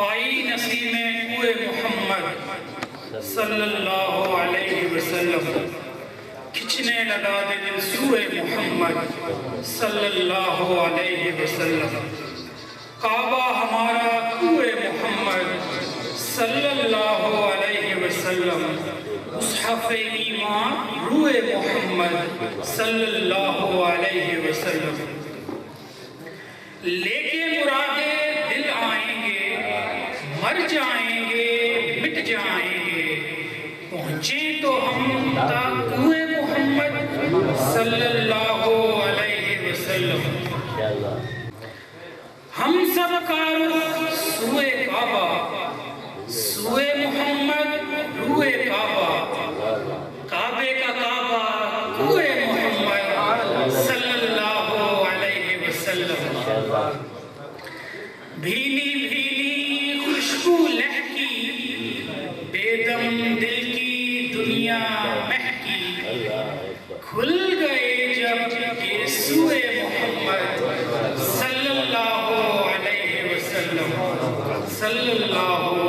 آئی نسیم کوئے محمد صلی اللہ علیہ وسلم، کھچنے لگا دل سوئے محمد صلی اللہ علیہ وسلم، کعبہ ہمارا کوئے محمد صلی اللہ علیہ وسلم، مصحف ایمان روئے محمد صلی اللہ علیہ وسلم، لے کے مرادے دل آئیں گے، مر جائیں گے، مٹ جائیں گے، پہنچیں تو ہم تا کوئے محمد صلی اللہ علیہ وسلم، ہم سب کا رخ سوئے کعبہ، سوئے محمد روئے کعبہ، کعبے کا کعبہ کوئے محمد صلی اللہ علیہ وسلم، بھیلی بھیلی خوشبو لہکی، بے دم دل کی دنیا مہکی، کھل گئے جب یہ سوئے محمد صلی اللہ علیہ وسلم، صلی اللہ